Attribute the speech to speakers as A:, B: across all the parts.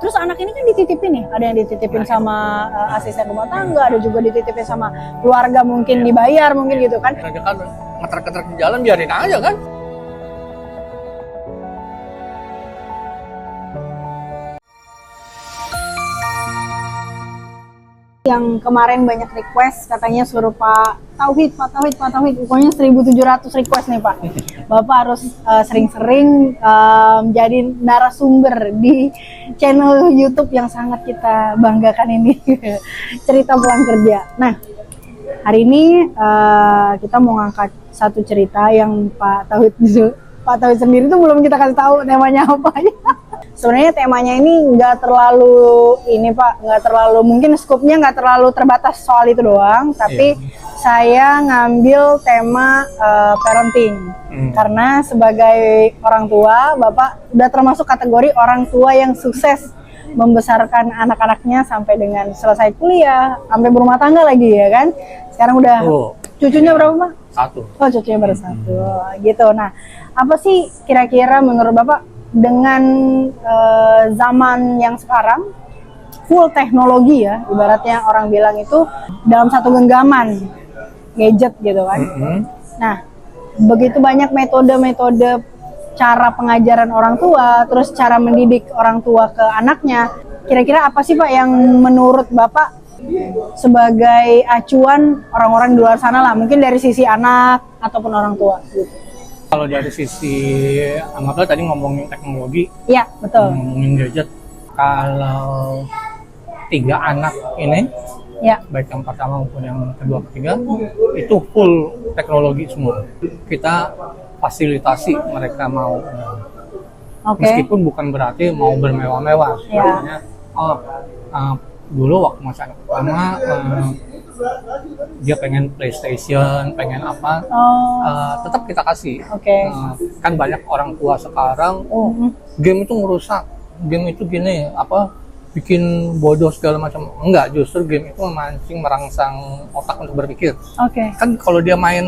A: Terus anak ini kan dititipin nih, ada yang dititipin sama asisten rumah tangga, ada juga dititipin sama keluarga, mungkin dibayar mungkin gitu kan.
B: Dia kan ngetrek-ngetrek di jalan, biarin aja kan.
A: Yang kemarin banyak request, katanya suruh Pak Tauhid, pokoknya 1.700 request nih Pak. Bapak harus sering-sering jadi narasumber di channel YouTube yang sangat kita banggakan ini, Cerita Pulang Kerja. Nah, hari ini kita mau ngangkat satu cerita yang Pak Tauhid sendiri tuh belum kita kasih tahu temanya apa ya. Sebenarnya temanya ini nggak terlalu mungkin skupnya nggak terlalu terbatas soal itu doang, tapi saya ngambil tema parenting karena sebagai orang tua, Bapak udah termasuk kategori orang tua yang sukses membesarkan anak-anaknya sampai dengan selesai kuliah, sampai berumah tangga lagi ya kan. Sekarang udah cucunya berapa Pak?
B: 1.
A: Oh, cucunya baru 1 gitu. Nah, apa sih kira-kira menurut Bapak dengan zaman yang sekarang full teknologi ya, ibaratnya orang bilang itu dalam satu genggaman gadget gitu kan. Nah, begitu banyak metode-metode cara pengajaran orang tua, terus cara mendidik orang tua ke anaknya. Kira-kira apa sih Pak yang menurut Bapak sebagai acuan orang-orang di luar sana lah, mungkin dari sisi anak ataupun orang tua gitu.
B: Kalau dari sisi anggaplah tadi ngomongin teknologi,
A: iya betul,
B: ngomongin gadget. Kalau 3 anak ini,
A: ya,
B: baik yang pertama maupun yang kedua ketiga, itu full teknologi semua. Kita fasilitasi mereka mau, meskipun bukan berarti mau bermewah-mewah.
A: Ya.
B: Dulu waktu masih anak pertama, dia pengen PlayStation, pengen apa, tetap kita kasih. Kan banyak orang tua sekarang, game itu ngerusak, game itu gini, bikin bodoh segala macam. Enggak, justru game itu merangsang otak untuk berpikir. Kan kalau dia main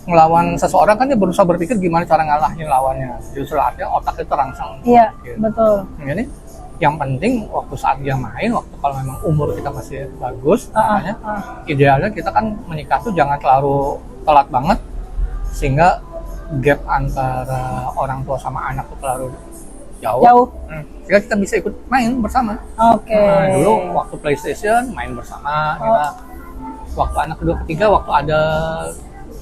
B: ngelawan seseorang, kan dia berusaha berpikir gimana cara ngalahin lawannya. Justru artinya otak itu terangsang.
A: Iya, betul.
B: Jadi yang penting waktu saat dia main, kalau memang umur kita masih bagus, makanya idealnya kita kan menikah tuh jangan terlalu telat banget, sehingga gap antara orang tua sama anak tuh terlalu jauh. Sehingga kita bisa ikut main bersama. Dulu waktu PlayStation main bersama, kita waktu anak kedua ketiga, waktu ada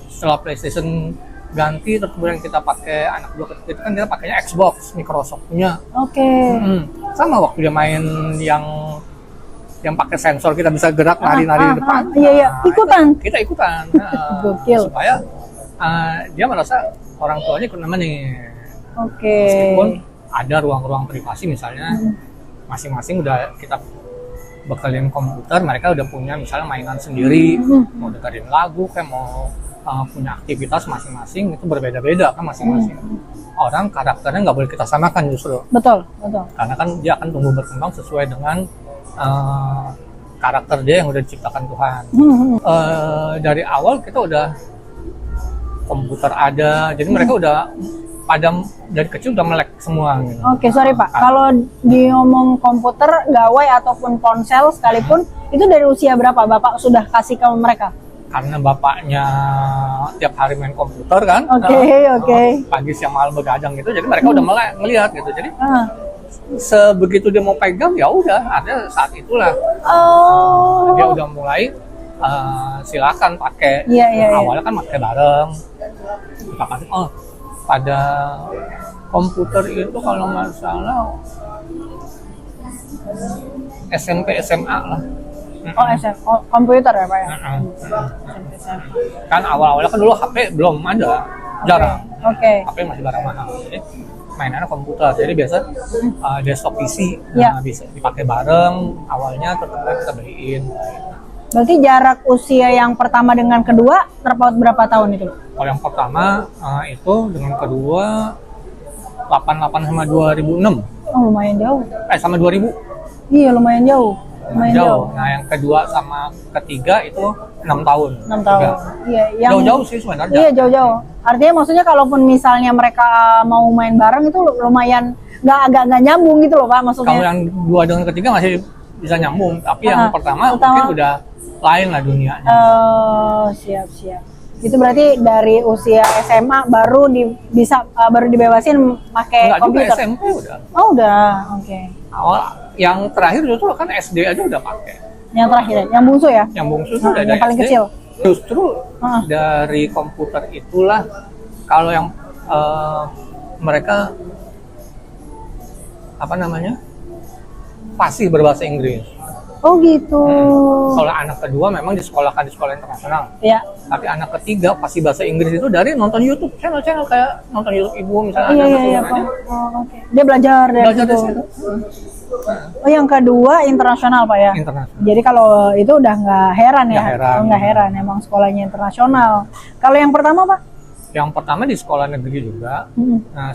B: setelah PlayStation ganti, terus kemudian kita pakai anak kedua ketiga itu kan dia pakainya Xbox Microsoft punya. Sama waktu dia main yang pakai sensor, kita bisa gerak nari-nari di depan. Kita ikutan. Supaya dia merasa orang tuanya ikut nemenin. Meskipun ada ruang-ruang privasi, misalnya masing-masing udah kita bekalin komputer, mereka udah punya misalnya mainan sendiri, mau dengerin lagu kayak mau punya aktivitas masing-masing, itu berbeda-beda kan masing-masing. Orang karakternya nggak boleh kita samakan justru.
A: Betul.
B: Karena kan dia akan tumbuh berkembang sesuai dengan karakter dia yang udah diciptakan Tuhan. Dari awal kita udah komputer ada, jadi mereka udah pada dari kecil udah melek semua. Gitu.
A: Sorry Pak, kalau ngomong komputer, gawai ataupun ponsel sekalipun, itu dari usia berapa Bapak sudah kasih ke mereka?
B: Karena bapaknya tiap hari main komputer kan, pagi siang malam begadang gitu, jadi mereka udah ngelihat gitu, jadi sebegitu dia mau pegang ya udah, artinya saat itulah dia udah mulai silakan pakai. Awalnya kan pakai bareng, kita kasih pada komputer itu kalau nggak salah SMP SMA lah.
A: Komputer ya Pak ya?
B: Kan awal-awalnya kan dulu HP belum ada, jarang. HP masih barang mahal, jadi mainannya komputer. Jadi biasa desktop PC bisa dipakai bareng awalnya, terus kita beliin.
A: Berarti jarak usia yang pertama dengan kedua terpaut berapa tahun itu?
B: Kalau yang pertama itu dengan kedua 88 sama 2006.
A: Lumayan jauh.
B: Sama 2000.
A: Iya, lumayan jauh.
B: Jauh. Nah, yang kedua sama ketiga itu 6 tahun.
A: 6 tahun. Iya,
B: jauh-jauh sih sebenarnya.
A: Iya, jauh-jauh. Artinya maksudnya kalaupun misalnya mereka mau main bareng itu lumayan nggak nyambung gitu loh Pak maksudnya.
B: Kalau yang 2 dengan ketiga masih bisa nyambung, tapi yang pertama mungkin udah lain lah dunianya.
A: Oh, siap. Itu berarti dari usia SMA baru baru dibebasin pakai komputer.
B: Juga SMP udah.
A: Oh, udah. Oke.
B: Awal yang terakhir justru kan SD aja udah pakai.
A: Yang terakhir ya, yang bungsu ya?
B: Yang bungsu udah
A: yang
B: dari
A: paling
B: SD.
A: kecil.
B: Justru dari komputer itulah kalau yang mereka fasih berbahasa Inggris.
A: Oh gitu.
B: Kalau anak kedua memang disekolahkan di sekolah internasional.
A: Iya.
B: Tapi anak ketiga pasti bahasa Inggris itu dari nonton YouTube, channel kayak nonton YouTube ibu misalnya.
A: Iya, Pak. Oh, oke. Dia belajar dari situ. Oh, yang kedua internasional Pak ya?
B: Internasional.
A: Jadi kalau itu udah nggak heran ya?
B: Nggak heran.
A: Emang sekolahnya internasional. Kalau yang pertama Pak?
B: Yang pertama di sekolah negeri juga,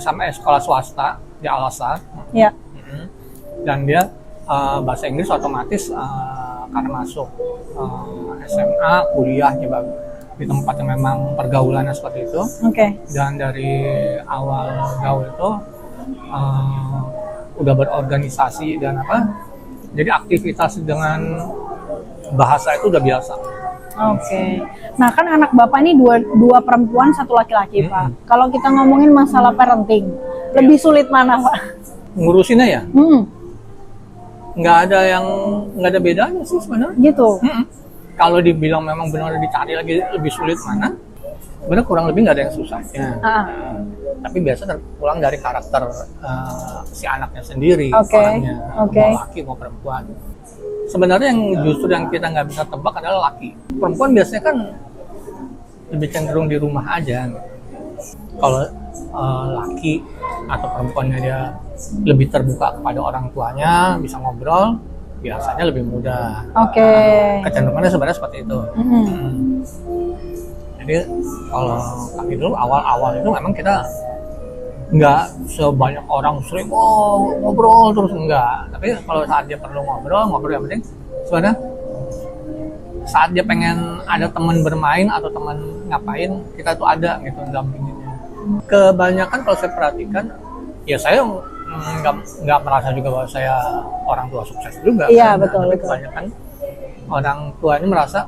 B: sama sekolah swasta di Al-Azhar.
A: Iya.
B: Dan dia bahasa Inggris otomatis karena masuk SMA, kuliah juga di tempat yang memang pergaulannya seperti itu.
A: Oke.
B: Dan dari awal gaul itu udah berorganisasi dan jadi aktivitas dengan bahasa itu udah biasa.
A: Oke. Nah kan anak Bapak ini dua perempuan, 1 laki-laki Pak. Kalau kita ngomongin masalah parenting, lebih sulit mana Pak?
B: Ngurusinnya ya? Nggak ada bedanya sih sebenarnya.
A: Gitu.
B: Kalau dibilang memang benar dicari lagi lebih sulit mana, sebenarnya kurang lebih nggak ada yang susahnya. Tapi biasa terpulang dari karakter si anaknya sendiri, orangnya, mau laki mau perempuan. Sebenarnya yang justru yang kita nggak bisa tebak adalah laki. Perempuan biasanya kan lebih cenderung di rumah aja. Kalau laki atau perempuannya dia lebih terbuka kepada orang tuanya, bisa ngobrol, biasanya lebih mudah. Kecenderungannya sebenarnya seperti itu. Jadi kalau kami dulu awal-awal itu memang kita nggak sebanyak orang sering ngobrol terus, enggak. Tapi kalau saat dia perlu ngobrol yang penting sebenarnya saat dia pengen ada teman bermain atau teman ngapain, kita tuh ada gitu dampinginnya. Kebanyakan kalau saya perhatikan, ya saya nggak merasa juga bahwa saya orang tua sukses juga.
A: Iya, betul.
B: Kebanyakan orang tuanya merasa,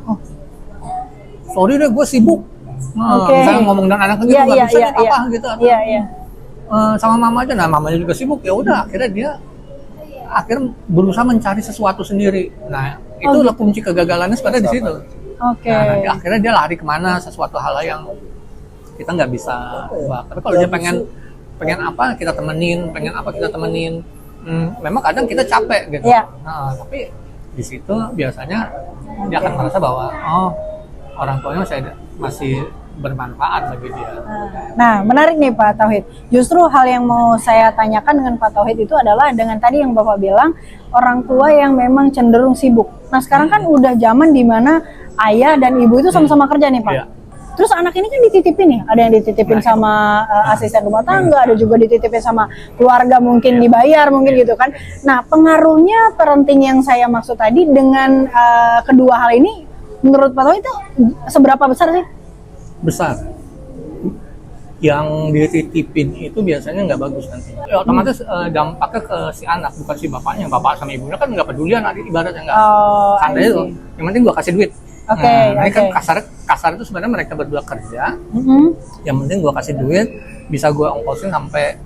B: sorry deh gue sibuk. Misalnya ngomong dengan anak gitu, nggak bisa nih papa gitu. Sama mama aja, mamanya juga sibuk, ya udah akhirnya dia berusaha mencari sesuatu sendiri. Nah itulah kunci kegagalannya sebenarnya di situ. Nah, akhirnya dia lari kemana, sesuatu hal yang kita nggak bisa tebak. Tapi kalau dia pengen apa kita temenin, memang kadang kita capek gitu. Nah, tapi di situ biasanya dia akan merasa bahwa orang tuanya masih bermanfaat bagi dia.
A: Nah, menarik nih Pak Tauhid. Justru hal yang mau saya tanyakan dengan Pak Tauhid itu adalah dengan tadi yang Bapak bilang, orang tua yang memang cenderung sibuk. Nah, sekarang kan udah zaman dimana ayah dan ibu itu sama-sama kerja nih Pak. Terus anak ini kan dititipin nih, ada yang dititipin sama asisten rumah tangga, ada juga dititipin sama keluarga, mungkin dibayar mungkin gitu kan. Nah, pengaruhnya parenting yang saya maksud tadi dengan kedua hal ini, menurut Pak Tauhid itu seberapa besar sih?
B: Besar. Yang dititipin itu biasanya nggak bagus nanti. Ya, otomatis dampaknya ke si anak, bukan si bapaknya. Bapak sama ibunya kan nggak pedulian, ibaratnya nggak. Santai itu. Yang penting gua kasih duit. Ini kan kasar itu sebenarnya mereka berdua kerja. Yang penting gua kasih duit, bisa gua ongkosin sampai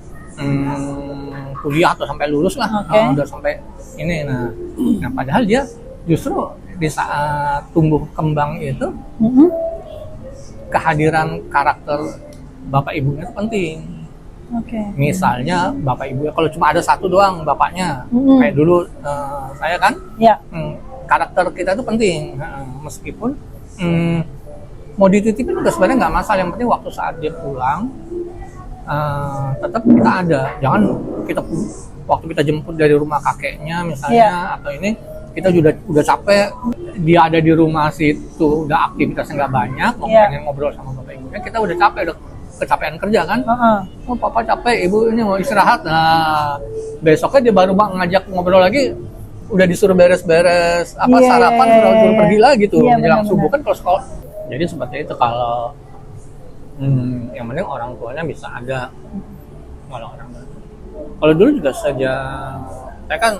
B: kuliah atau sampai lulus lah. Udah sampai ini. Nah, padahal dia justru di saat tumbuh kembang itu kehadiran karakter bapak ibunya itu penting. Misalnya bapak ibu kalau cuma ada satu doang bapaknya, kayak dulu saya kan, karakter kita itu penting. Meskipun mau dititipin juga sebenarnya nggak masalah, yang penting waktu saat dia pulang tetap kita ada. Jangan waktu kita jemput dari rumah kakeknya misalnya atau ini, kita udah capek, dia ada di rumah situ, udah aktivitasnya nggak banyak, pengen ngobrol sama bapak ibunya, kita udah capek, udah kecapean kerja kan. Papa capek, ibu ini mau istirahat. Nah, besoknya dia baru ngajak ngobrol lagi, udah disuruh beres-beres sarapan, udah suruh pergi lagi tuh menjelang subuh kan kalau sekolah. Jadi seperti itu. Kalau yang penting orang tuanya bisa ada. Kalau orang Kalau dulu juga sejak saya kan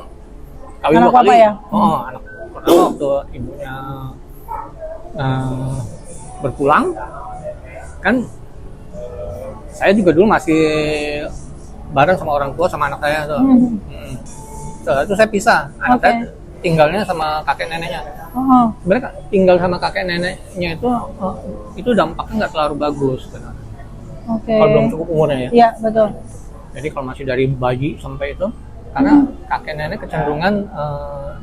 B: kawin
A: Anak
B: 2 kali.
A: papa ya?
B: Oh, anak pertama waktu ibunya berpulang kan saya juga dulu masih bareng sama orang tua sama anak saya tuh. Setelah itu saya pisah. Anak saya tinggalnya sama kakek neneknya. Sebenarnya tinggal sama kakek neneknya itu dampaknya nggak terlalu bagus kan. Kalau belum cukup umurnya ya.
A: Iya, betul.
B: Jadi kalau masih dari bayi sampai itu, karena kakek nenek kecenderungan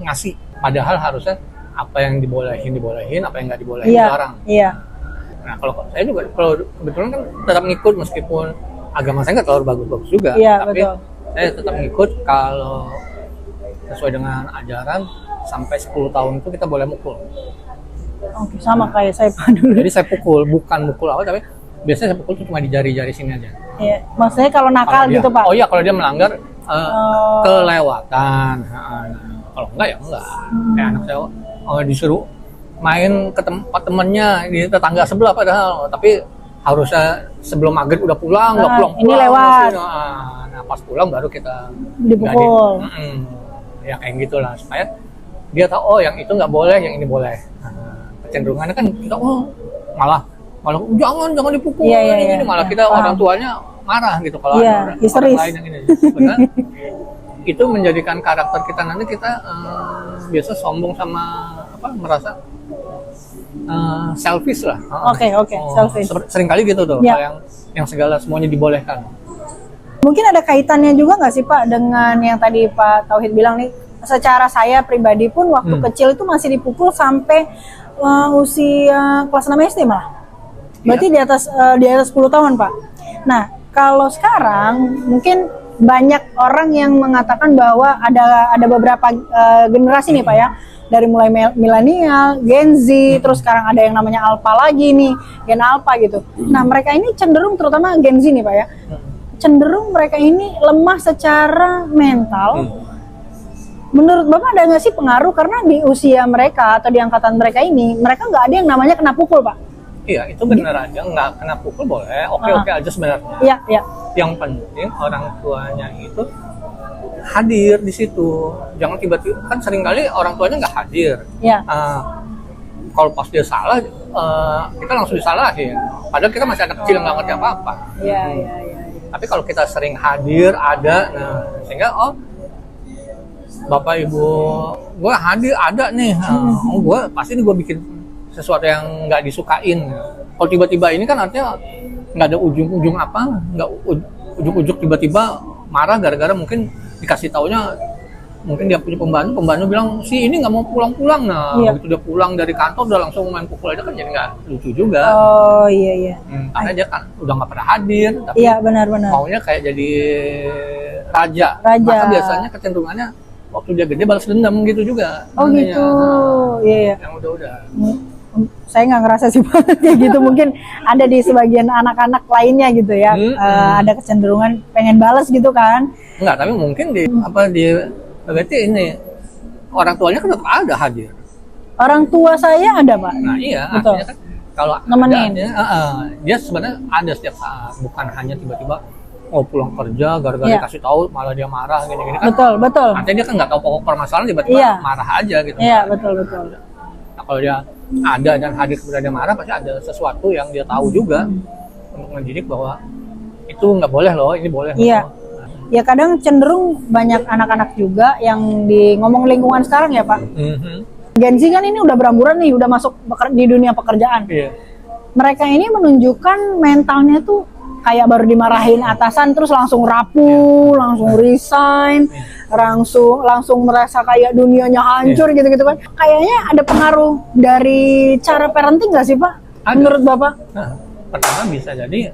B: ngasih, padahal harusnya apa yang dibolehin, apa yang nggak dibolehin dilarang.
A: Iya.
B: Nah kalau saya juga, kalau kebetulan kan tetap ngikut meskipun agama saya nggak terlalu bagus-bagus juga,
A: Iya,
B: tapi
A: betul.
B: saya tetap ngikut kalau sesuai dengan ajaran sampai 10 tahun itu kita boleh mukul.
A: Oke, sama kayak saya Pak dulu.
B: Jadi saya pukul, bukan mukul awal, tapi biasanya saya pukul itu cuma di jari-jari sini aja.
A: Iya, maksudnya kalau nakal
B: Kalau dia-
A: gitu Pak.
B: Oh iya, kalau dia melanggar kelewatan. Kalau enggak ya enggak. Kayak anak saya disuruh main ke tempat temennya di tetangga sebelah padahal, tapi harusnya sebelum maghrib udah pulang, nggak pulang.
A: Ini lewat.
B: Nah, pas pulang baru kita
A: Dipukul.
B: Ya kayak gitulah supaya dia tahu oh yang itu nggak boleh, yang ini boleh. Kecenderungannya kan kita malah jangan dipukul, ini malah kita
A: paham.
B: orang tuanya marah gitu kalau
A: Iya,
B: ada orang
A: histeris.
B: lain yang ini. Sebenarnya itu menjadikan karakter kita nanti kita biasa sombong sama merasa selfish lah.
A: Oke, selfish.
B: Sering kali gitu tuh,
A: Ya.
B: kalau yang segala semuanya dibolehkan.
A: Mungkin ada kaitannya juga nggak sih Pak dengan yang tadi Pak Tauhid bilang nih, secara saya pribadi pun waktu kecil itu masih dipukul sampai usia kelas 6 SD malah. Berarti di atas 10 tahun Pak. Nah, kalau sekarang mungkin banyak orang yang mengatakan bahwa ada beberapa generasi nih Pak ya, dari mulai milenial, Gen Z, terus sekarang ada yang namanya Alpha lagi nih, Gen Alpha gitu. Nah, mereka ini cenderung, terutama Gen Z nih Pak ya, cenderung mereka ini lemah secara mental. Menurut Bapak ada nggak sih pengaruh karena di usia mereka atau di angkatan mereka ini, mereka nggak ada yang namanya kena pukul Pak?
B: Iya, itu benar aja, nggak kena pukul boleh, oke aja sebenarnya.
A: Iya, iya.
B: Yang penting orang tuanya itu hadir di situ. Jangan tiba-tiba, kan seringkali orang tuanya nggak hadir.
A: Iya.
B: Kalau pas dia salah, kita langsung disalahin. Padahal kita masih anak kecil nggak ngerti apa-apa.
A: Iya.
B: Tapi kalau kita sering hadir, ada, sehingga bapak ibu, gue hadir ada nih, gue pasti nih gue bikin sesuatu yang nggak disukain. Kalau tiba-tiba ini kan artinya nggak ada ujung-ujung apa, nggak ujung-ujung tiba-tiba marah gara-gara mungkin dikasih taunya, mungkin dia punya pembantu bilang si ini nggak mau pulang-pulang. Nah, begitu dia pulang dari kantor udah langsung main pukul aja kan jadi nggak lucu juga.
A: Oh iya.
B: Karena dia kan udah nggak pernah hadir, tapi
A: iya benar-benar.
B: maunya kayak jadi raja. Maka biasanya kecenderungannya waktu dia gede balas dendam gitu juga.
A: Oh gitu, iya.
B: Yang udah.
A: Saya nggak ngerasa sih kayak gitu, mungkin ada di sebagian anak-anak lainnya gitu ya, ada kecenderungan pengen balas gitu kan?
B: Enggak, tapi mungkin berarti ini orang tuanya kan tetap ada hadir.
A: Orang tua saya ada Pak.
B: Nah iya,
A: betul.
B: artinya kan kalau
A: nemenin,
B: dia sebenarnya ada setiap saat, bukan hanya tiba-tiba pulang kerja gara-gara dikasih tahu malah dia marah gini-gini kan.
A: Betul.
B: Artinya dia kan nggak tahu pokok permasalahan tiba-tiba marah aja gitu.
A: Iya betul.
B: Nah, kalau dia ada dan hadir kemudian dia marah, pasti ada sesuatu yang dia tahu juga untuk mendidik bahwa itu nggak boleh loh, ini boleh.
A: Iya. Ya kadang cenderung banyak anak-anak juga yang di ngomong lingkungan sekarang ya Pak. Gen Z kan ini udah beramburan nih, udah masuk di dunia pekerjaan.
B: Iya.
A: Mereka ini menunjukkan mentalnya tuh kayak baru dimarahin atasan terus langsung rapuh, langsung resign, langsung merasa kayak dunianya hancur gitu-gitu kan. Kayaknya ada pengaruh dari cara parenting nggak sih Pak? Ada. Menurut Bapak?
B: Nah, pertama bisa jadi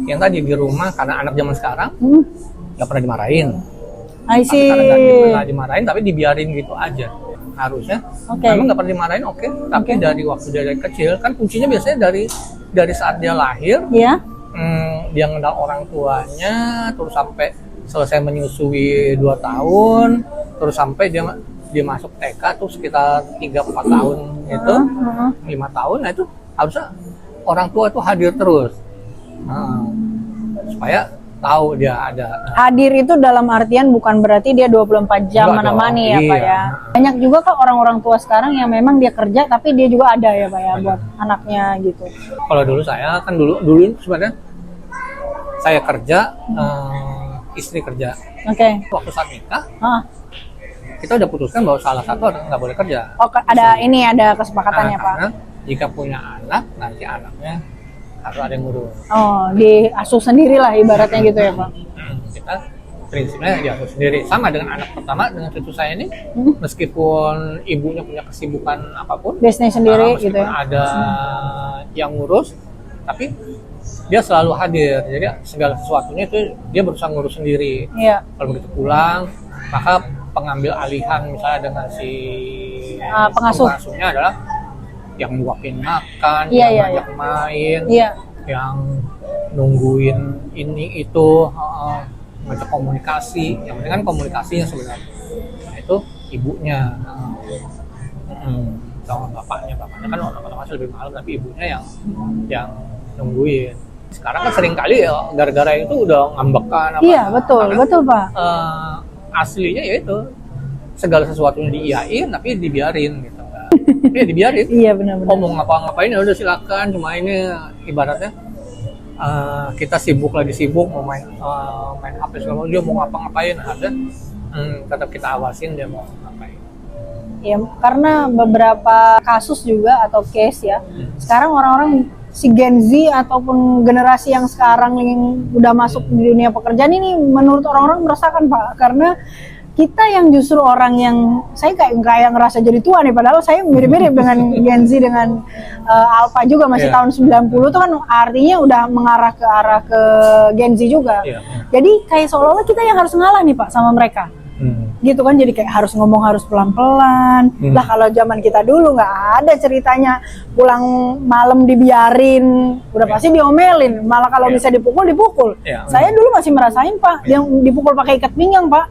B: yang tadi di rumah karena anak zaman sekarang nggak pernah dimarahin.
A: I see.
B: Karena nggak pernah dimarahin tapi dibiarin gitu aja. Harusnya memang nggak pernah dimarahin, tapi dari waktu dari kecil kan kuncinya biasanya dari saat dia lahir.
A: Iya.
B: Dia ngenal orang tuanya, terus sampai selesai menyusui 2 tahun, terus sampai dia masuk TK tuh sekitar 3-4 tahun itu, 5 tahun, nah itu harusnya orang tua itu hadir terus, supaya tahu dia ada.
A: Hadir itu dalam artian bukan berarti dia 24 jam
B: Enggak
A: menemani
B: dong,
A: ya Pak
B: iya.
A: ya. Banyak juga kok orang-orang tua sekarang yang memang dia kerja tapi dia juga ada ya Pak ya buat anaknya gitu.
B: Kalau dulu saya kan dulu sebenarnya saya kerja, istri kerja.
A: Oke.
B: Waktu saat nikah
A: Ah.
B: kita udah putuskan bahwa salah satu nggak boleh kerja.
A: Oh, ada ini ada kesepakatannya Pak.
B: Karena jika punya anak, nanti anaknya harus ada yang ngurus.
A: Oh, diasuh sendiri lah ibaratnya gitu ya Pak.
B: Kita prinsipnya diasuh sendiri. Sama dengan anak pertama, dengan cucu saya ini, meskipun ibunya punya kesibukan apapun,
A: Bisnis sendiri
B: meskipun
A: gitu ya.
B: ada yang ngurus, tapi dia selalu hadir. Jadi segala sesuatunya itu dia berusaha ngurus sendiri.
A: Iya.
B: Kalau begitu pulang, maka pengambil alihan misalnya dengan si
A: Pengasuh.
B: pengasuhnya adalah yang nyuapin makan,
A: Iya,
B: yang
A: iya,
B: ngajak main,
A: Iya.
B: yang nungguin ini itu, ngajak komunikasi. Yang penting kan komunikasinya sebenarnya. Nah, itu ibunya. Sama bapaknya kan otomatis lebih mahal, tapi ibunya yang nungguin. Sekarang kan sering kali ya gara-gara itu udah ngambekan apa.
A: Iya, betul,
B: Karena,
A: betul Pak.
B: aslinya ya itu segala sesuatunya diiyain tapi dibiarin gitu. Iya dibiarin.
A: Iya benar-benar.
B: Oh, mau ngapa-ngapain ya udah silakan. Cuma ini ibaratnya kita lagi sibuk mau main HP segala, dia mau ngapa-ngapain ada tetap kita awasin dia mau ngapain.
A: Ya, karena beberapa kasus juga atau case ya. Sekarang orang-orang si Gen Z ataupun generasi yang sekarang yang udah masuk di dunia pekerjaan ini menurut orang-orang merasakan Pak, karena kita yang justru orang yang saya kayak ngerasa jadi tua nih, padahal saya mirip-mirip dengan Gen Z dengan Alpha juga masih tahun 90 tuh kan artinya udah mengarah ke arah ke Gen Z juga. Jadi kayak seolah-olah kita yang harus ngalah nih Pak sama mereka. Gitu kan, jadi kayak harus ngomong harus pelan-pelan. Lah kalau zaman kita dulu nggak ada ceritanya pulang malam dibiarin, udah pasti diomelin. Malah kalau bisa dipukul. Saya dulu masih merasain Pak, yang dipukul pakai ikat pinggang Pak.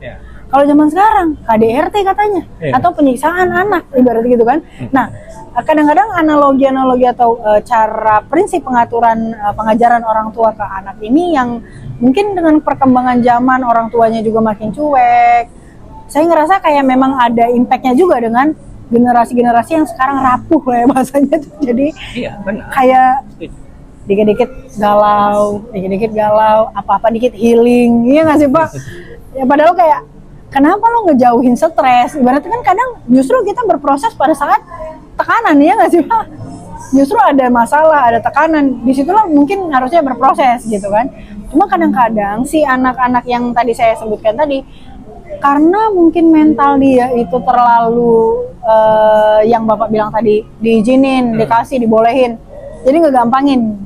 A: Kalau zaman sekarang KDRT katanya, atau penyiksaan anak ibarat gitu kan. Nah, kadang-kadang analogi atau cara prinsip pengaturan pengajaran orang tua ke anak ini yang mungkin dengan perkembangan zaman orang tuanya juga makin cuek. Saya ngerasa kayak memang ada impactnya juga dengan generasi-generasi yang sekarang rapuh ya bahasanya tuh. Jadi kayak dikit-dikit galau, apa-apa dikit healing, iya nggak sih Pak? Ya padahal kayak kenapa lo ngejauhin stres? Ibaratnya kan kadang justru kita berproses pada saat tekanan, ya nggak sih Pak? Justru ada masalah, ada tekanan, disitulah mungkin harusnya berproses gitu kan. Cuma kadang-kadang si anak-anak yang tadi saya sebutkan tadi, karena mungkin mental dia itu terlalu yang Bapak bilang tadi, diizinin, dikasih, dibolehin, jadi ngegampangin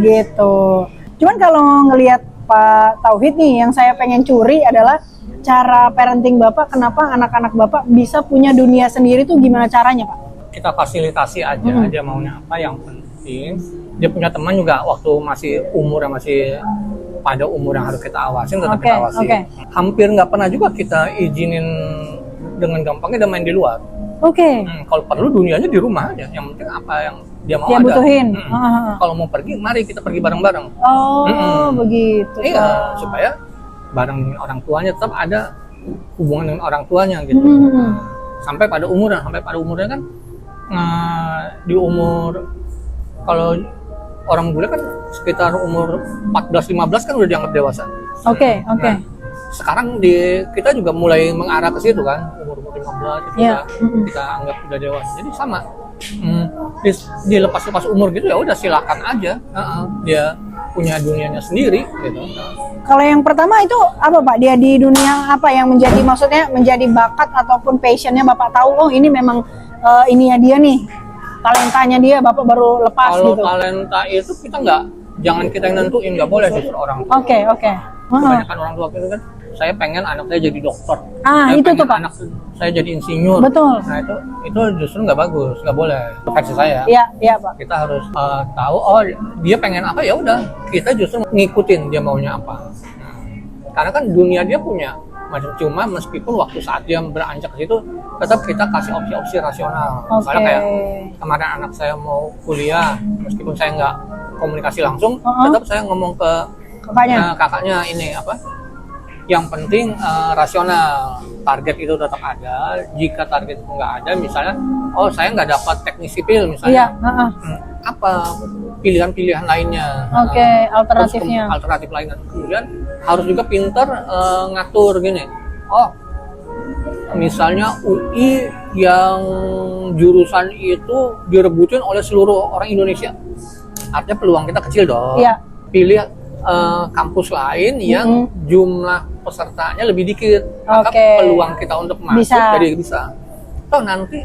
A: gitu. Cuman kalau ngelihat Pak Tauhid nih, yang saya pengen curi adalah cara parenting Bapak, kenapa anak-anak Bapak bisa punya dunia sendiri tuh gimana caranya Pak?
B: Kita fasilitasi aja, dia maunya apa, yang penting dia punya teman juga waktu masih pada umur yang harus kita awasin, tetap kita awasin. Hampir nggak pernah juga kita izinin dengan gampangnya dia main di luar. Kalau perlu dunianya di rumah aja, yang penting apa yang dia mau ada.
A: Butuhin.
B: Kalau mau pergi, mari kita pergi bareng-bareng.
A: Begitu.
B: Iya, supaya bareng dengan orang tuanya tetap ada hubungan dengan orang tuanya gitu. Sampai pada umurnya kan di umur, kalau orang bule kan sekitar umur 14-15 kan udah dianggap dewasa. Nah, sekarang kita juga mulai mengarah ke situ kan, umur 15 itu kita anggap udah dewasa. Jadi sama, dilepas umur gitu ya udah silakan aja, dia punya dunianya sendiri gitu.
A: Kalau yang pertama itu apa Pak? Dia di dunia apa yang maksudnya menjadi bakat ataupun passionnya Bapak tahu, oh ini memang ininya dia nih, talentanya dia, Bapak baru lepas gitu.
B: Kalau talenta itu jangan kita yang nentuin, nggak boleh justru orang tua. Kebanyakan orang tua itu kan, saya pengen anak saya jadi dokter.
A: Itu tuh Pak.
B: Anak saya jadi insinyur.
A: Betul.
B: Nah itu justru nggak bagus, nggak boleh. Versi saya.
A: Iya Pak.
B: Kita harus tahu, oh dia pengen apa, ya udah kita justru ngikutin dia maunya apa. Karena kan dunia dia punya macam, cuma meskipun waktu saat dia beranjak ke situ, tetap kita kasih opsi-opsi rasional. Misalnya kayak kemarin anak saya mau kuliah, meskipun saya nggak komunikasi langsung, tetap saya ngomong ke Kakaknya ini apa? Yang penting rasional, target itu tetap ada. Jika target itu nggak ada, misalnya, oh saya nggak dapat teknik sipil misalnya, apa pilihan-pilihan lainnya?
A: Alternatifnya.
B: Alternatif lainnya. Kemudian harus juga pinter ngatur gini. Oh, misalnya UI yang jurusan itu direbutin oleh seluruh orang Indonesia, artinya peluang kita kecil dong. Pilih kampus lain yang jumlah pesertanya lebih dikit, maka peluang kita untuk masuk jadi bisa. Toh nanti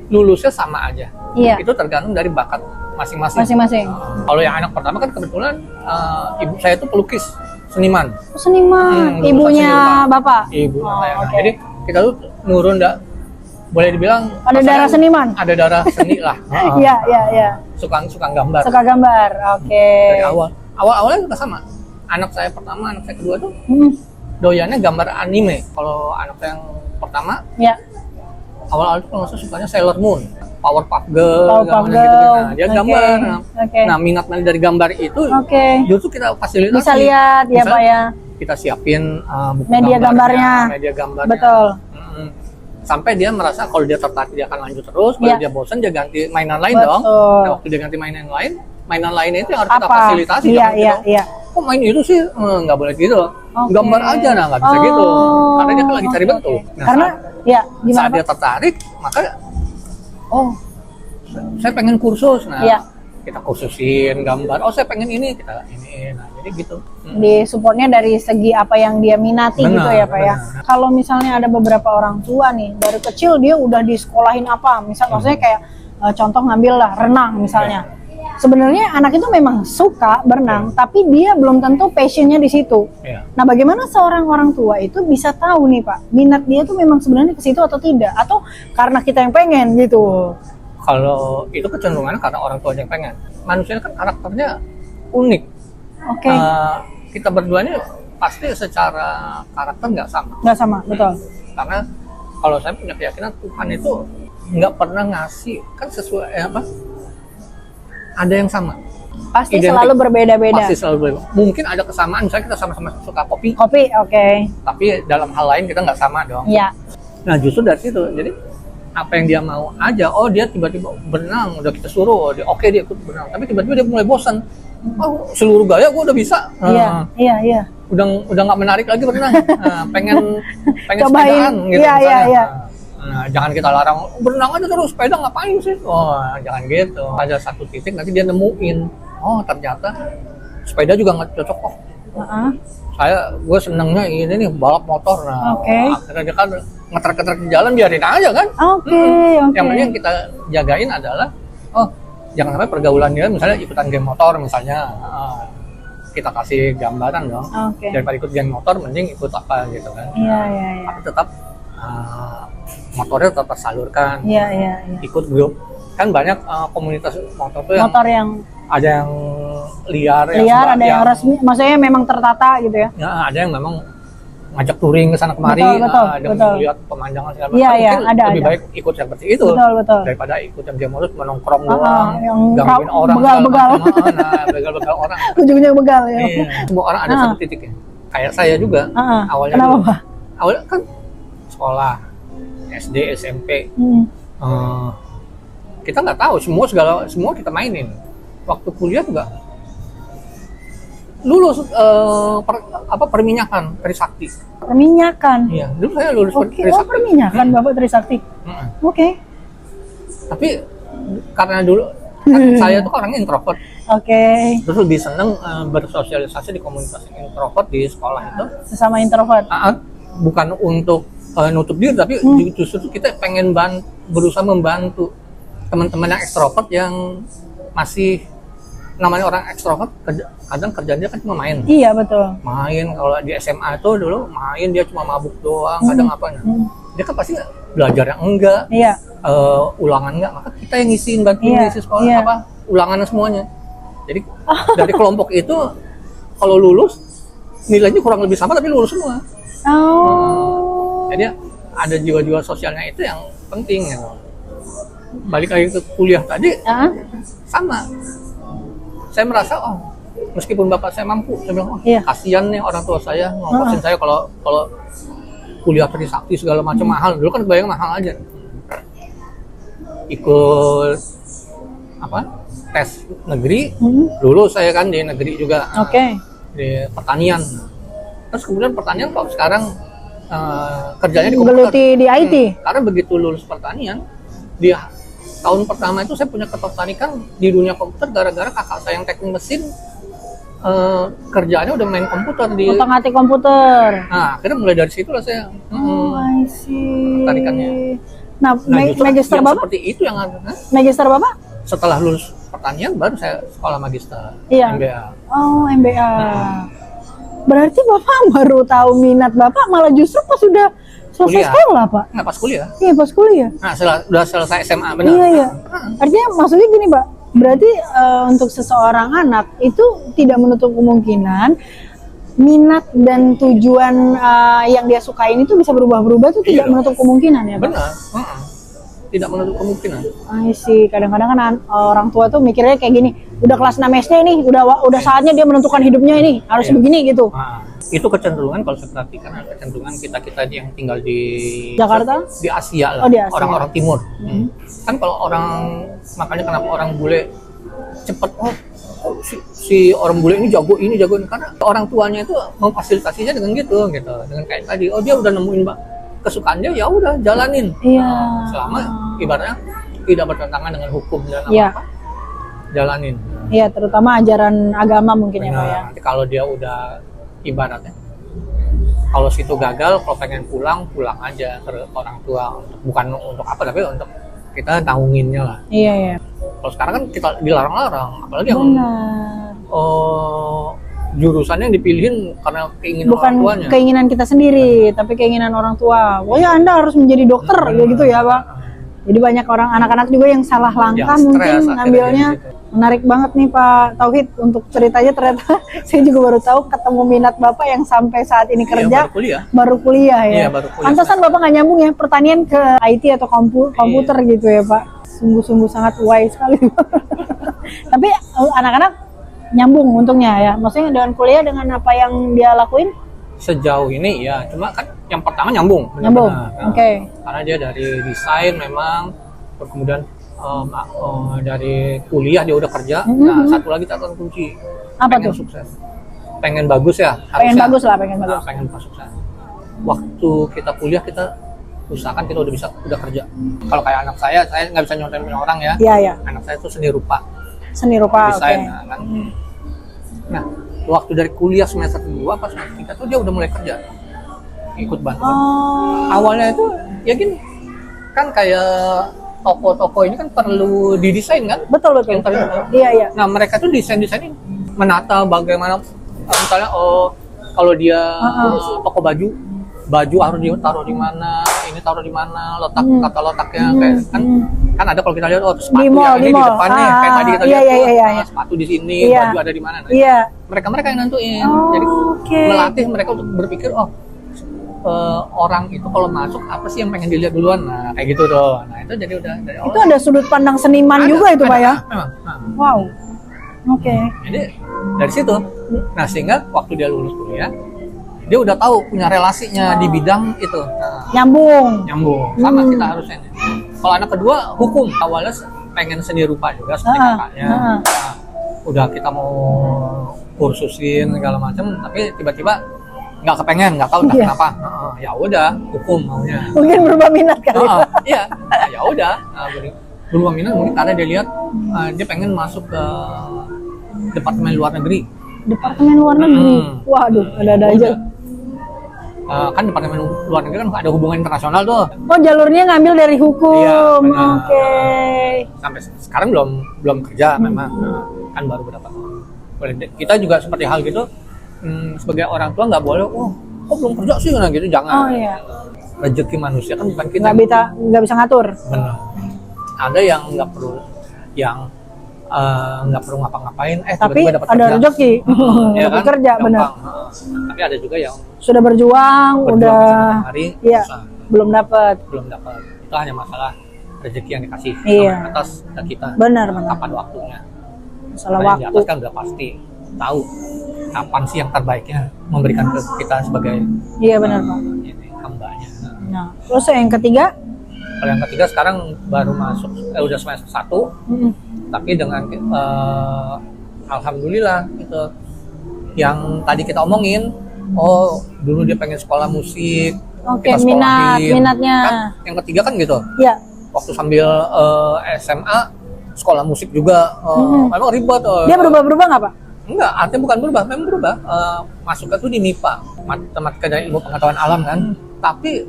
B: lulusnya sama aja. Itu tergantung dari bakat masing-masing. Kalau yang anak pertama kan kebetulan ibu saya itu pelukis, seniman.
A: Ibunya bapak.
B: Ibunya saya. Jadi kita tuh nurun boleh dibilang
A: ada darah seniman.
B: Ada darah seni lah.
A: Iya.
B: Suka gambar.
A: Suka gambar.
B: Dari awalnya juga sama. Anak saya pertama, anak saya kedua tuh doyannya gambar anime. Kalau anak saya yang pertama, awal-awal tuh kalau nggak sukanya Sailor Moon, Powerpuff Girl, gitu. Nah, dia gambar. Nah, minat dari gambar itu justru kita fasilitasi.
A: Bisa lihat ya Pak ya.
B: Kita siapin buku
A: media gambarnya. Betul.
B: Sampai dia merasa kalau dia tertarik dia akan lanjut terus. Kalau dia bosan dia ganti mainan lain dong. Nah, waktu dia ganti mainan lainnya itu yang harus kita fasilitasi.
A: Iya.
B: Kok main itu sih nggak boleh gitu, gambar aja, nah nggak bisa gitu, karena dia kan lagi cari bentuk. Nah,
A: karena
B: saat dia tertarik, maka saya pengen kursus, nah kita kursusin gambar. Saya pengen ini, kita ini, nah jadi gitu.
A: Di supportnya dari segi apa yang dia minati gitu ya Pak ya. Kalau misalnya ada beberapa orang tua nih dari kecil dia udah disekolahin apa, maksudnya kayak contoh ngambil lah renang misalnya. Sebenarnya anak itu memang suka berenang, tapi dia belum tentu passionnya di situ. Nah, bagaimana seorang orang tua itu bisa tahu nih Pak, minat dia tuh memang sebenarnya ke situ atau tidak? Atau karena kita yang pengen gitu?
B: Kalau itu kecenderungannya karena orang tua yang pengen. Manusia kan karakternya unik. Kita berdua ini pasti secara karakter nggak sama.
A: Nggak sama, betul.
B: Karena kalau saya punya keyakinan Tuhan itu nggak pernah ngasih kan sesuai ada yang sama.
A: Pasti selalu berbeda-beda.
B: Pasti selalu berbeda. Mungkin ada kesamaan, misalnya kita sama-sama suka kopi. Tapi dalam hal lain kita nggak sama dong. Nah justru dari situ, jadi apa yang dia mau aja. Dia tiba-tiba berenang, udah kita suruh, dia ikut berenang. Tapi tiba-tiba dia mulai bosan. Seluruh gaya gue udah bisa.
A: Iya.
B: Udah nggak menarik lagi berenang. Pengen
A: cobain
B: sepedaan gitu misalnya. Nah, jangan kita larang berenang aja terus, sepeda ngapain sih? Jangan gitu. Ada satu titik nanti dia nemuin, ternyata sepeda juga nggak cocok kok. Gue senengnya ini nih balap motor. Nah, akhirnya dia kan ngetrek-ngetrek di jalan, biarin aja kan. Yang penting yang kita jagain adalah, jangan sampai pergaulan dia misalnya ikutan geng motor misalnya. Kita kasih gambaran dong. Daripada ikut geng motor, mending ikut apa gitu kan. Tapi tetap motornya tetap tersalurkan. Ikut grup. Kan banyak komunitas motor tuh yang ada yang liar
A: ada yang resmi, maksudnya memang tertata gitu ya.
B: Ada yang memang ngajak touring ke sana kemari, ada yang melihat pemandangan segala macam. Mungkin lebih baik ikut seperti itu daripada ikut yang dia modus menongkrong doang, gangguin orang, begal-begal orang.
A: Ujungnya begal ya.
B: Semua orang ada satu titik ya. Kayak saya juga awalnya.
A: Kenapa Pak?
B: Awalnya kan sekolah SD, SMP, kita nggak tahu semua kita mainin. Waktu kuliah juga lulus perminyakan Trisakti.
A: Perminyakan?
B: Iya, dulu saya lulus
A: Trisakti. Perminyakan Bapak Trisakti.
B: Tapi karena dulu saya tuh orangnya introvert. Terus lebih seneng bersosialisasi di komunitas introvert di sekolah itu.
A: Sesama introvert?
B: Bukan untuk nutup diri, tapi justru kita pengen berusaha membantu teman-teman yang ekstrovert yang masih namanya orang ekstrovert, kadang kerjanya kan cuma main.
A: Iya betul.
B: Main, kalau di SMA itu dulu main dia cuma mabuk doang, kadang apanya. Dia kan pasti belajar yang enggak, ulangan enggak, maka kita yang ngisiin ngisi sekolah ulangannya semuanya. Jadi dari kelompok itu kalau lulus nilainya kurang lebih sama tapi lulus semua. Jadi ada jiwa-jiwa sosialnya itu yang penting ya. Balik lagi ke kuliah tadi sama. Saya merasa meskipun bapak saya mampu, saya bilang, oh,
A: Iya.
B: kasihan nih orang tua saya ngongkosin saya kalau kuliah Trisakti segala macam mahal. Dulu kan kebayang mahal aja. Ikut apa? Tes negeri, lulus saya kan di negeri juga.
A: Oke.
B: Di pertanian. Terus kemudian pertanian kok sekarang kerjanya di komputer.
A: Geluti di IT.
B: Karena begitu lulus pertanian, dia tahun pertama itu saya punya ketertarikan di dunia komputer gara-gara kakak saya yang teknik mesin kerjaannya udah main komputer di.
A: Otak-atik komputer.
B: Nah, akhirnya mulai dari situ lah saya.
A: Oh, I see.
B: Tarikannya.
A: Nah,
B: Nah, justru
A: magister
B: yang
A: Bapak?
B: seperti itu yang ada.
A: Magister Bapak?
B: Setelah lulus pertanian baru saya sekolah magister
A: Iya.
B: MBA.
A: Oh, MBA. Berarti Bapak baru tahu minat Bapak malah justru pas sudah selesai
B: Kuliah.
A: sekolah, Pak?
B: Nah, pas kuliah.
A: Iya, pas kuliah.
B: Nah, udah selesai SMA benar.
A: Iya, iya. Artinya maksudnya gini, Pak. Berarti untuk seseorang anak itu tidak menutup kemungkinan minat dan tujuan yang dia sukain itu bisa berubah-berubah itu tidak
B: Iya dong.
A: menutup kemungkinan ya, Pak?
B: Benar. Tidak menutup kemungkinan.
A: I see. Kadang-kadang kan orang tua tuh mikirnya kayak gini, udah kelas 6 SD nih, udah saatnya dia menentukan hidupnya ini, harus
B: Iya.
A: begini gitu.
B: Nah, itu kecenderungan kalau saya perhatikan kecenderungan kita yang tinggal di
A: Jakarta?
B: di Asia lah,
A: Oh, di Asia.
B: orang-orang timur. Kan kalau orang, makanya kenapa orang bule cepet si orang bule ini jago ini karena orang tuanya itu memfasilitasinya dengan gitu dengan kayak tadi, dia udah nemuin kesukaan dia, ya udah jalanin.
A: Iya.
B: Selama ibaratnya tidak bertentangan dengan hukum dan
A: Iya.
B: apa-apa, jalanin.
A: Iya, terutama ajaran agama mungkin ya, Pak ya.
B: Nanti kalau dia udah ibaratnya, kalau situ gagal, kalau pengen pulang aja ke orang tua, bukan untuk apa, tapi untuk kita tangunginnya lah.
A: Iya, iya.
B: Kalau sekarang kan kita dilarang-larang, apalagi yang
A: Benar.
B: jurusannya yang dipilihin karena keinginan
A: Bukan
B: orang tuanya.
A: keinginan kita sendiri, tapi keinginan orang tua. Oh ya, Anda harus menjadi dokter, ya gitu ya, Pak. Jadi banyak orang anak-anak juga yang salah langkah
B: Yang
A: mungkin
B: stres akhirnya
A: ngambilnya.
B: gitu.
A: Menarik banget nih Pak Tauhid untuk ceritanya, ternyata saya juga baru tahu ketemu minat Bapak yang sampai saat ini
B: Iya,
A: kerja
B: baru kuliah.
A: baru kuliah ya.
B: Iya, baru kuliah.
A: Pantesan Bapak nggak nyambung ya pertanian ke IT atau komputer
B: Iya.
A: gitu ya Pak. Sungguh-sungguh sangat wise sekali. Tapi anak-anak nyambung untungnya ya. Maksudnya dengan kuliah dengan apa yang dia lakuin?
B: Sejauh ini ya, cuma kan yang pertama nyambung.
A: Nyambung.
B: benar-benar.
A: Oke.
B: Karena dia dari desain memang, kemudian dari kuliah dia udah kerja. Nah, satu lagi catatan kunci.
A: Apa
B: pengen
A: tuh?
B: sukses. Pengen bagus ya.
A: Pengen
B: harusnya.
A: bagus lah, pengen bagus.
B: Nah, pengen sukses. Waktu kita kuliah kita usahakan kita udah kerja. Kalau kayak anak saya nggak bisa nyontohin orang ya.
A: Iya, iya.
B: Anak saya tuh seni rupa,
A: Seni rupa, oke.
B: desain. Kan. Nah, waktu dari kuliah semester 2 pas semester 3 tuh dia udah mulai kerja. Ikut bantuan.
A: Oh,
B: Awalnya itu ya gini, kan kayak toko-toko ini kan perlu didesain kan?
A: betul betul.
B: Yang tadi,
A: Iya, iya.
B: nah mereka tuh desain-desain ini menata bagaimana, misalnya kalau dia toko baju harus ditaruh di mana, ini taruh di mana, tata letaknya kayak kan ada kalau kita lihat sepatu
A: Di mall,
B: yang ini
A: di
B: di
A: mall.
B: depan nih, kayak tadi kita
A: Iya,
B: lihat
A: iya, iya, iya.
B: sepatu di sini,
A: Iya.
B: baju ada di mana. Nah,
A: Iya.
B: mereka yang nentuin.
A: Oh,
B: Jadi
A: oke.
B: melatih mereka untuk berpikir, orang itu kalau masuk apa sih yang pengen dilihat duluan, nah kayak gitu tuh. Nah itu jadi udah dari awal
A: Itu ada sudut pandang seniman
B: ada,
A: juga itu Pak ya?
B: memang. Nah,
A: Wow. Oke.
B: jadi dari situ, nah sehingga waktu dia lulus kuliah dia udah tahu punya relasinya di bidang itu. Nah,
A: Nyambung.
B: nyambung sama kita harusnya. Kalau anak kedua hukum, awalnya pengen seni rupa juga seperti kakaknya. Nah, udah kita mau kursusin segala macam, tapi tiba-tiba nggak kepengen, nggak tahu entah
A: Iya.
B: kenapa. Ya udah hukum maunya.
A: Mungkin berubah minat kali.
B: Iya, ya udah. Berubah minat mungkin karena dia lihat dia pengen masuk ke departemen luar negeri.
A: Departemen luar negeri. Waduh, ada aja.
B: Kan departemen luar negeri kan ada hubungan internasional tuh.
A: Oh, jalurnya ngambil dari hukum.
B: Iya, benar.
A: Oke.
B: Sampai sekarang belum kerja memang. Kan baru berapa tahun. Kita juga seperti hal gitu, sebagai orang tua nggak boleh, kok belum kerja sih, nah gitu, jangan.
A: Oh iya.
B: Rezeki manusia kan bukan kita.
A: Nggak bisa ngatur.
B: Benar. Ada yang nggak perlu ngapa-ngapain,
A: Tapi
B: tiba-tiba dapat
A: ada
B: kerja.
A: rezeki.
B: Ya
A: Dapat
B: kan?
A: kerja,
B: Gampang.
A: benar.
B: Tapi ada juga yang
A: Sudah berjuang, udah
B: setiap hari
A: iya,
B: susah,
A: belum dapat.
B: belum dapat. Itu hanya masalah rezeki yang dikasih
A: Iya.
B: sama atas ke kita.
A: Benar.
B: Kapan waktunya?
A: Masalah
B: Karena yang di
A: waktu.
B: atas kan udah pasti. tahu kapan sih yang terbaiknya memberikan ke kita sebagai
A: Iya benar Pak.
B: ini, hambanya.
A: Nah, terus yang ketiga?
B: Kalau yang ketiga sekarang baru masuk, udah semester 1, tapi dengan alhamdulillah gitu, yang tadi kita omongin, oh dulu dia pengen sekolah musik,
A: Oke,
B: kita sekolahin.
A: minatnya.
B: Kan yang ketiga kan gitu,
A: Iya.
B: waktu sambil SMA sekolah musik juga, memang ribet.
A: Dia berubah-berubah nggak Pak?
B: Enggak, artinya bukan berubah, memang berubah. Masuknya tuh di MIPA, matematika dan ilmu pengetahuan alam kan. Tapi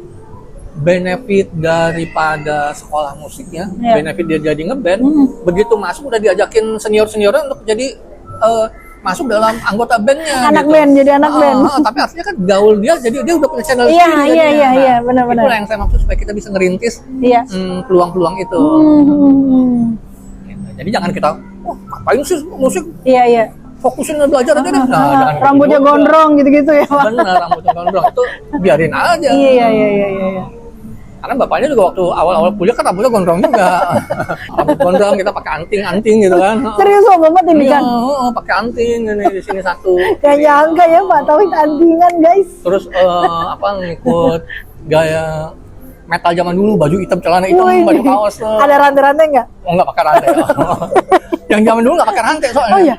B: benefit daripada sekolah musiknya, benefit dia jadi ngeband, begitu masuk udah diajakin senior-seniornya untuk jadi masuk dalam anggota bandnya.
A: Anak
B: gitu.
A: band, jadi anak band.
B: Tapi artinya kan gaul dia, jadi dia udah punya channel
A: Iya,
B: sendiri.
A: iya,
B: jadinya.
A: iya,
B: Nah,
A: iya, benar-benar.
B: Itulah yang saya maksud supaya kita bisa ngerintis
A: Iya.
B: peluang-peluang itu. Gitu. Jadi jangan kita, ngapain sih musik?
A: Iya, iya.
B: Fokusin belajar aja deh. Nah, jangan
A: Rambutnya
B: gitu juga.
A: gondrong gitu-gitu ya Pak.
B: Bener, rambutnya gondrong itu biarin aja.
A: Iya, iya, iya, iya.
B: Karena bapaknya juga waktu awal-awal kuliah kan rambutnya gondrong juga. Rambut gondrong, kita pakai anting gitu kan.
A: Serius Pak, Bapak tindikan?
B: Iya, pakai anting ini di sini satu.
A: Gak nyangka ya Pak, Tauhid antingan guys.
B: Terus ngikut gaya metal zaman dulu, baju hitam, celana hitam,
A: Wih,
B: baju kaos.
A: ada rantai-rantai nggak?
B: Oh, nggak pakai rantai. Yang zaman dulu nggak pakai rantai soalnya.
A: Oh iya?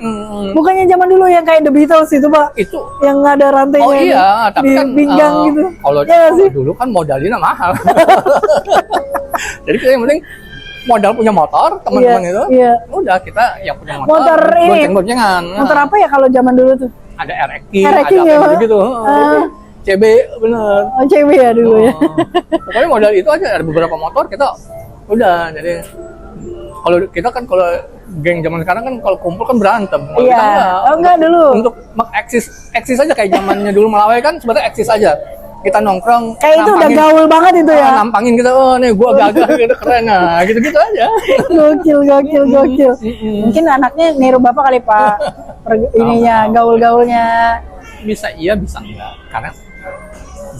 A: Bukannya zaman dulu yang kayak The Beatles itu Pak?
B: Itu
A: Yang ada rantainya
B: oh iya, tapi
A: di
B: kan
A: pinggang gitu.
B: Kalau
A: Ya nggak sih?
B: dulu kan modalnya mahal. Jadi kita yang penting modal punya motor, teman-teman
A: Iya,
B: itu.
A: iya.
B: Udah kita yang punya
A: Motor ini.
B: gonceng-goncengan.
A: Motor apa ya kalau zaman dulu tuh?
B: Ada RX-King, ada
A: RX-King ya,
B: apa
A: Pak?
B: gitu. CB bener.
A: Oh CB ya dulu ya.
B: Pokoknya modal itu aja, ada beberapa motor kita udah. Jadi kalau kita kan kalau geng zaman sekarang kan kalau kumpul kan berantem. Kalau
A: Iya.
B: kita enggak.
A: Oh enggak dulu.
B: Untuk eksis aja kayak zamannya dulu Melawai kan sebenarnya eksis aja. Kita nongkrong
A: Kayak itu udah gaul banget itu ya.
B: nampangin kita, oh nih gua gagah gitu keren, nah gitu-gitu aja.
A: Gokil, gokil, gokil. Mungkin anaknya niru Bapak kali Pak. Ininya, gaul-gaulnya.
B: Bisa iya, bisa enggak. Karena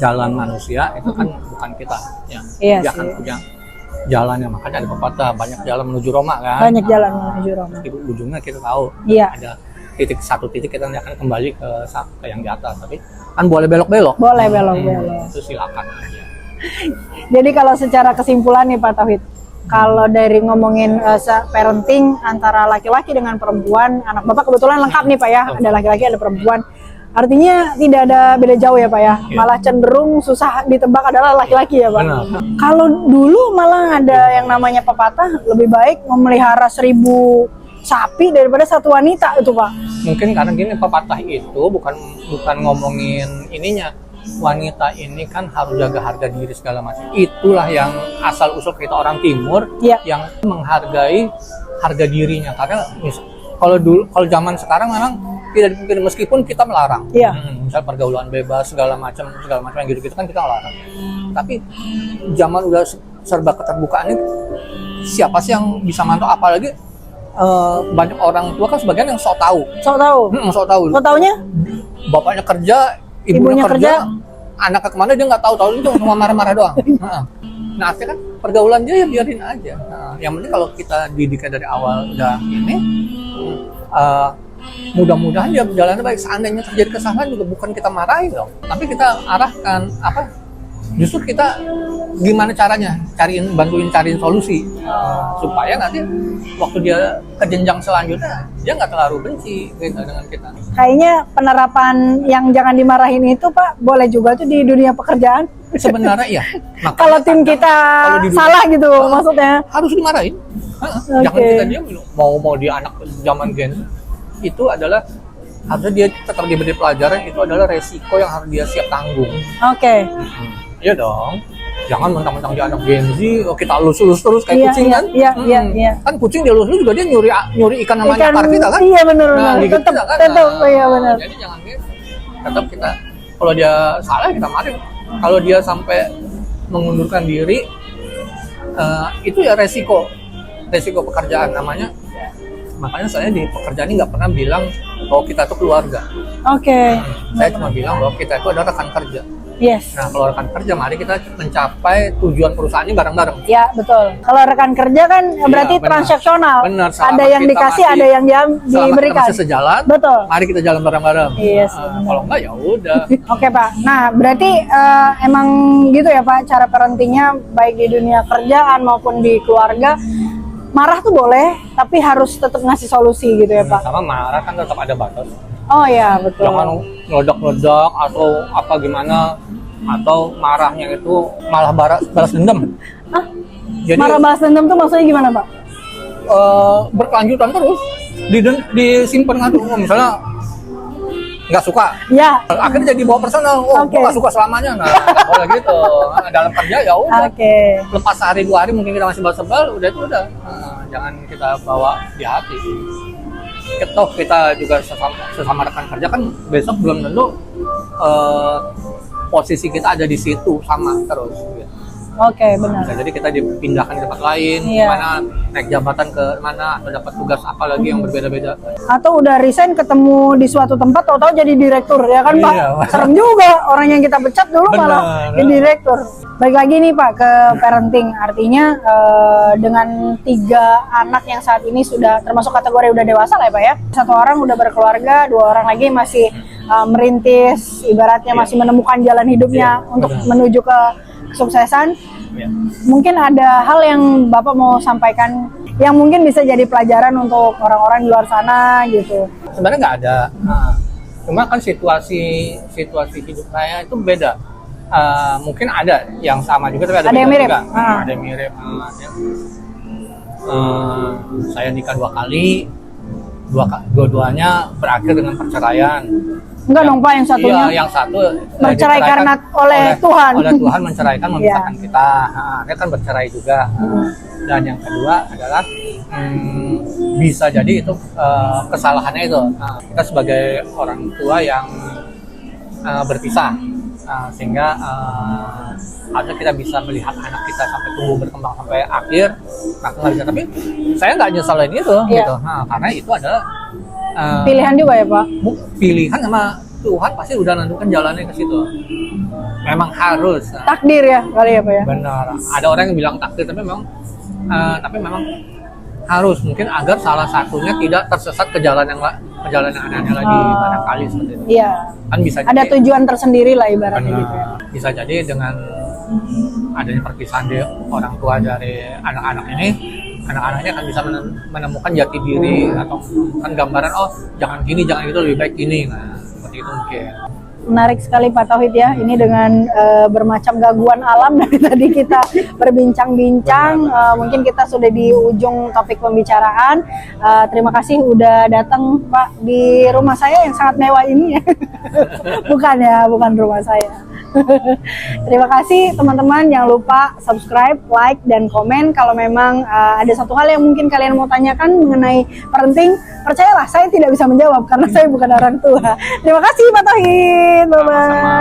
B: jalan manusia itu kan bukan kita ya.
A: Iya
B: Dia
A: sih.
B: kan punya jalannya, makanya ada pepatah banyak jalan menuju Roma kan.
A: Banyak jalan menuju Roma.
B: Ibu ujungnya kita tahu
A: Iya.
B: ada satu titik kita akan kembali ke yang di atas, tapi kan boleh belok-belok.
A: Boleh belok-belok.
B: Itu silakan aja.
A: Jadi kalau secara kesimpulan nih Pak Tauhid, kalau dari ngomongin parenting antara laki-laki dengan perempuan, anak Bapak kebetulan lengkap nih Pak ya, ada laki-laki ada perempuan. Artinya tidak ada beda jauh ya Pak ya, malah cenderung susah ditebak adalah laki-laki ya Pak.
B: Benar.
A: Kalau dulu malah ada yang namanya pepatah, lebih baik memelihara 1000 sapi daripada satu wanita itu Pak.
B: Mungkin karena gini, pepatah itu bukan ngomongin ininya, wanita ini kan harus jaga harga diri segala macam. Itulah yang asal usul kita orang timur,
A: Iya.
B: yang menghargai harga dirinya. Karena kalau zaman sekarang memang tidak dipungkiri, meskipun kita melarang.
A: Iya.
B: Misal pergaulan bebas segala macam yang gitu-gitu kan kita melarang. Tapi zaman udah serba keterbukaan ini, siapa sih yang bisa mantau? Apalagi banyak orang tua kan sebagian yang sok tahu.
A: Sok tahu.
B: Sok tahu.
A: Sok taunya?
B: Bapaknya kerja, ibunya kerja, anaknya kemana dia nggak tahu itu cuma marah-marah doang. Nah, artinya kan pergaulan dia ya biarin aja. Nah, yang penting kalau kita didiknya dari awal udah ini, mudah-mudahan dia berjalan baik. Seandainya terjadi kesalahan juga bukan kita marahin dong, tapi kita arahkan justru kita gimana caranya bantuin cariin solusi supaya nanti waktu dia ke jenjang selanjutnya dia nggak terlalu benci gitu dengan kita.
A: Kayaknya penerapan yang jangan dimarahin itu Pak boleh juga tuh di dunia pekerjaan.
B: Sebenarnya iya.
A: Kalau tim kita
B: kalau di dunia-
A: salah gitu maksudnya.
B: Harus dimarahin. Jangan kita diam. Mau dia anak zaman Gen itu adalah harusnya dia tetap diberi pelajaran, itu adalah resiko yang harus dia siap tanggung.
A: Oke.
B: Iya dong. Jangan mentang-mentang dia anak Gen Z, kita elus terus kayak
A: Iya,
B: kucing
A: iya,
B: kan?
A: iya, iya, iya.
B: Kan kucing dia elus juga dia nyuri ikan namanya parvita kan?
A: Iya benar.
B: Nah, gigit
A: Tetap
B: kita kan?
A: tetap
B: Nah,
A: iya benar.
B: Jadi jangan gitu. Tetap kita, kalau dia salah kita marahin. Kalau dia sampai mengundurkan diri, itu ya resiko pekerjaan namanya. Makanya saya di pekerjaan ini nggak pernah bilang bahwa kita tuh keluarga.
A: Oke.
B: Saya cuma bilang bahwa kita itu adalah rekan kerja.
A: Yes.
B: Nah, kalau rekan kerja, mari kita mencapai tujuan perusahaannya bareng-bareng.
A: Ya, betul. Kalau rekan kerja kan berarti
B: benar.
A: transaksional.
B: Benar,
A: Ada yang dikasih, ada yang
B: selama kita
A: diberikan.
B: masih sejalan,
A: Betul.
B: mari kita jalan bareng-bareng.
A: Yes,
B: Kalau enggak ya udah.
A: Oke Pak, nah berarti emang gitu ya Pak cara parentingnya baik di dunia kerjaan maupun di keluarga. Marah tuh boleh, tapi harus tetap ngasih solusi gitu ya Pak.
B: Sama marah kan tetap ada batas.
A: Oh iya betul.
B: Jangan meledak-meledak atau apa gimana, atau marahnya itu malah balas dendam.
A: Hah?
B: Jadi
A: Marah balas dendam tuh maksudnya gimana Pak?
B: berkelanjutan terus, disimpan ngadu. Misalnya nggak suka,
A: Ya.
B: akhirnya jadi bawa personal.
A: Oke.
B: Gua nggak suka selamanya. Nah, nggak boleh gitu. Nah, dalam kerja ya udah.
A: Oke.
B: Lepas sehari 2 hari mungkin kita masih sebel, udah itu udah. Nah, jangan kita bawa di hati. Kita juga sesama rekan kerja kan besok belum tentu posisi kita ada di situ sama terus. Gitu.
A: Oke benar.
B: Bisa jadi kita dipindahkan di tempat lain,
A: Iya.
B: mana naik jabatan ke mana atau dapat tugas apa lagi yang berbeda-beda.
A: Atau udah resign ketemu di suatu tempat, tahu-tahu jadi direktur ya kan Pak?
B: Iya.
A: Serem juga orang yang kita pecat dulu
B: Benar.
A: malah jadi direktur. Baik lagi nih Pak ke parenting, artinya dengan 3 anak yang saat ini sudah termasuk kategori udah dewasa lah ya Pak ya. 1 orang udah berkeluarga, 2 orang lagi masih merintis, ibaratnya masih menemukan jalan hidupnya untuk menuju ke kesuksesan.
B: Ya.
A: Mungkin ada hal yang Bapak mau sampaikan yang mungkin bisa jadi pelajaran untuk orang-orang di luar sana gitu.
B: Sebenarnya nggak ada. Cuma kan situasi hidup saya itu beda. Mungkin ada yang sama juga, tapi ada
A: Ada yang
B: beda
A: mirip?
B: juga. Ada yang mirip. Saya nikah 2 kali, dua-duanya berakhir dengan perceraian.
A: Enggak dong Pak, yang satunya
B: Iya, yang satu
A: bercerai
B: diceraikan
A: karena oleh Tuhan.
B: Oleh Tuhan menceraikan, memisahkan kita. Dia kan bercerai juga. Dan yang kedua adalah bisa jadi itu kesalahannya itu. Kita sebagai orang tua yang berpisah, sehingga harusnya kita bisa melihat anak kita sampai tumbuh berkembang sampai akhir. Nah, nggak bisa. Tapi saya nggak nyesalain itu,
A: Iya.
B: gitu. Karena itu adalah
A: Pilihan juga ya Pak.
B: pilihan sama Tuhan pasti udah nentukan jalannya ke situ. Memang harus.
A: Takdir ya kali ya Pak ya.
B: Benar. Ada orang yang bilang takdir, tapi memang harus mungkin agar salah satunya tidak tersesat ke jalan yang aneh-aneh lagi, barangkali seperti itu.
A: Iya.
B: Kan bisa
A: Ada
B: jadi,
A: tujuan tersendiri lah ibaratnya
B: benar.
A: gitu ya.
B: Bisa jadi dengan adanya perpisahan orang tua dari anak-anak ini, anak-anaknya akan bisa menemukan jati diri atau kan gambaran, oh jangan gini, jangan itu, lebih baik gini. Nah, seperti itu mungkin.
A: Menarik sekali Pak Tauhid ya, ini dengan bermacam gangguan alam dari tadi kita berbincang-bincang. Mungkin kita sudah di ujung topik pembicaraan. Terima kasih udah datang Pak di rumah saya yang sangat mewah ini. Bukan rumah saya. Terima kasih teman-teman, jangan lupa subscribe, like, dan komen. Kalau memang ada satu hal yang mungkin kalian mau tanyakan mengenai parenting, percayalah saya tidak bisa menjawab karena saya bukan orang tua. Terima kasih Pak Tauhid, bye-bye.